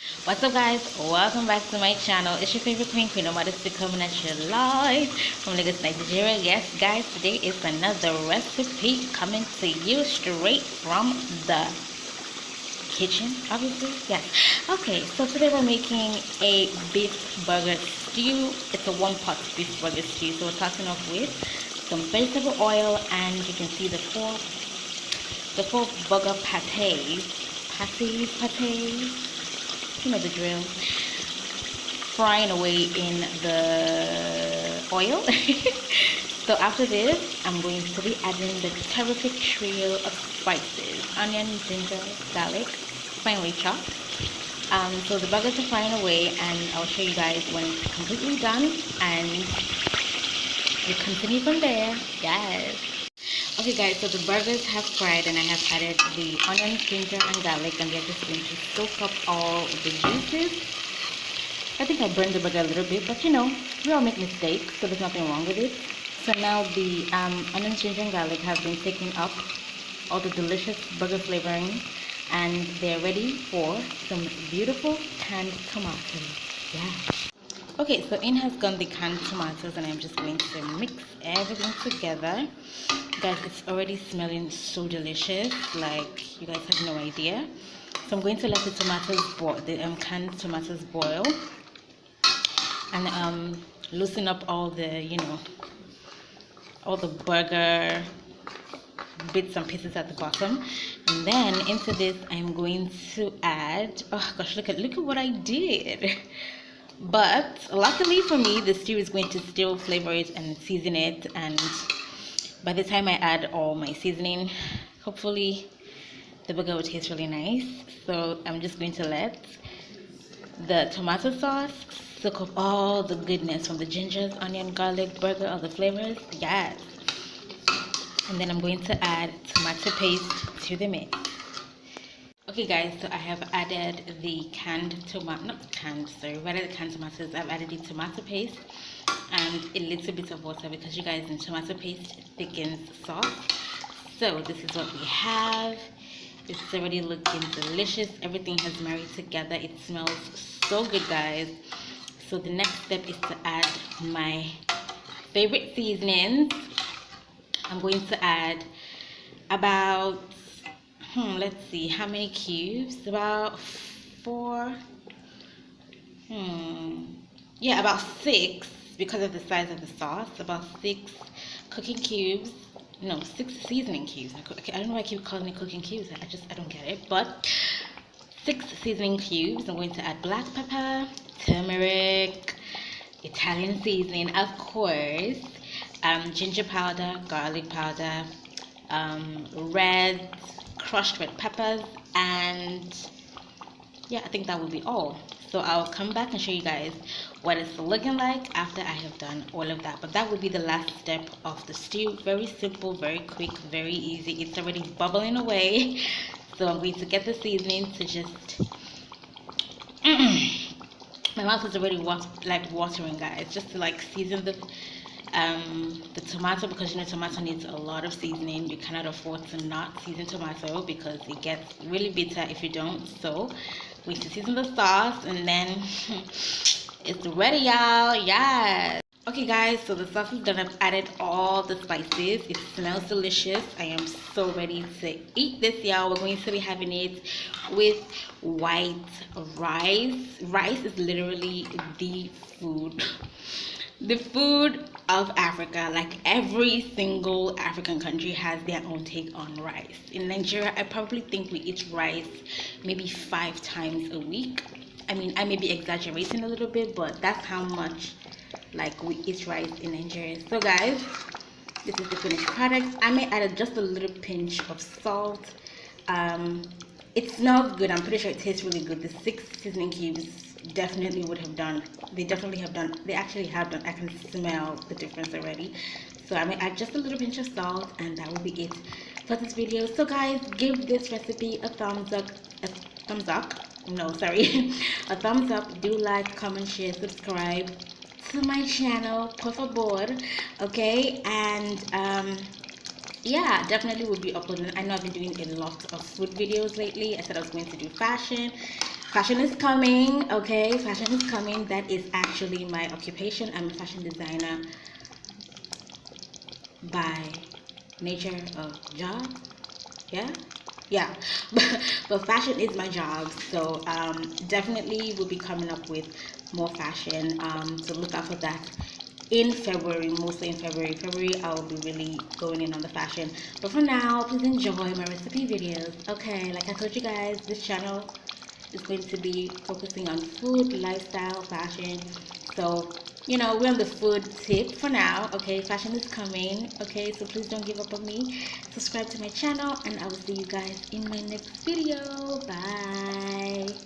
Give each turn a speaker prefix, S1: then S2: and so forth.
S1: What's up, guys? Welcome back to my channel. It's your favorite queen Modesty, coming at you live from Lagos, Nigeria. Yes, guys, today is another recipe coming to you straight from the kitchen, obviously. Yes. Okay, so today we're making a beef burger stew. It's a one-pot beef burger stew. So we're starting off with some vegetable oil, and you can see the four burger patties, you know the drill, frying away in the oil. So after this, I'm going to be adding the terrific trio of spices: onion, ginger, garlic, finely chopped. So the burgers are frying away, and I'll show you guys when it's completely done, and you continue from there. Yes. Okay, guys, so the burgers have fried, and I have added the onion, ginger, and garlic, and they're just going to soak up all the juices. I think I burned the burger a little bit, but you know, we all make mistakes, so there's nothing wrong with it. So now the onion, ginger, and garlic have been taking up all the delicious burger flavoring, and they're ready for some beautiful canned tomatoes. Yeah. Okay, so in has gone the canned tomatoes, and I'm just going to mix everything together. Guys, it's already smelling so delicious, like you guys have no idea. So I'm going to let the tomatoes boil, the canned tomatoes boil, and loosen up all the, all the burger bits and pieces at the bottom. And then into this, I'm going to add, oh gosh, look at what I did. But luckily for me, the stew is going to still flavor it and season it, and by the time I add all my seasoning, hopefully the burger will taste really nice. So I'm just going to let the tomato sauce soak up all the goodness from the gingers, onion, garlic, burger, all the flavors. Yes. And then I'm going to add tomato paste to the mix. Okay, guys, so I have added the canned tomato, not canned, sorry, rather the canned tomatoes. I've added the tomato paste and a little bit of water, because you guys, in tomato paste thickens sauce. So this is what we have. It's already looking delicious. Everything has married together. It smells so good, guys. So the next step is to add my favorite seasonings. I'm going to add about let's see, how many cubes? About 4. Yeah, about 6, because of the size of the sauce. About 6 cooking cubes. No, 6 seasoning cubes. I don't know why I keep calling it cooking cubes. I don't get it. But 6 seasoning cubes. I'm going to add black pepper, turmeric, Italian seasoning, of course, ginger powder, garlic powder, crushed red peppers, and yeah, I think that will be all. So I'll come back and show you guys what it's looking like after I have done all of that. But that will be the last step of the stew. Very simple, very quick, very easy. It's already bubbling away. So I'm going to get the seasoning to just my mouth is already watering, guys, just to like season the tomato, because you know tomato needs a lot of seasoning. You cannot afford to not season tomato because it gets really bitter if you don't. So we need to season the sauce, and then it's ready, y'all. Yes. Okay, guys, so the sauce is done. I've added all the spices. It smells delicious. I am so ready to eat this, y'all. We're going to be having it with white rice. Rice is literally the food of Africa. Like, every single African country has their own take on rice. In Nigeria, I probably think we eat rice maybe 5 times a week. I mean, I may be exaggerating a little bit, but that's how much like we eat rice in Nigeria. So guys, this is the finished product. I may add just a little pinch of salt. It smells good. I'm pretty sure it tastes really good. The 6 seasoning cubes definitely would have done. They actually have done. I can smell the difference already. So I may add just a little pinch of salt, and that will be it for this video. So guys, give this recipe a thumbs up. No, sorry. A thumbs up. Do like, comment, share, subscribe to my channel, por favor. Okay, and yeah, definitely will be uploading. I know I've been doing a lot of food videos lately. I said I was going to do fashion, Fashion is coming, okay? Fashion is coming. That is actually my occupation. I'm a fashion designer by nature of job. Yeah, but fashion is my job, so definitely will be coming up with more fashion, so look out for that in February, mostly in February I'll be really going in on the fashion. But for now, please enjoy my recipe videos. Okay, like I told you guys, this channel is going to be focusing on food, lifestyle, fashion. So, you know, we're on the food tip for now. Okay, fashion is coming. Okay, so please don't give up on me. Subscribe to my channel, and I will see you guys in my next video. Bye.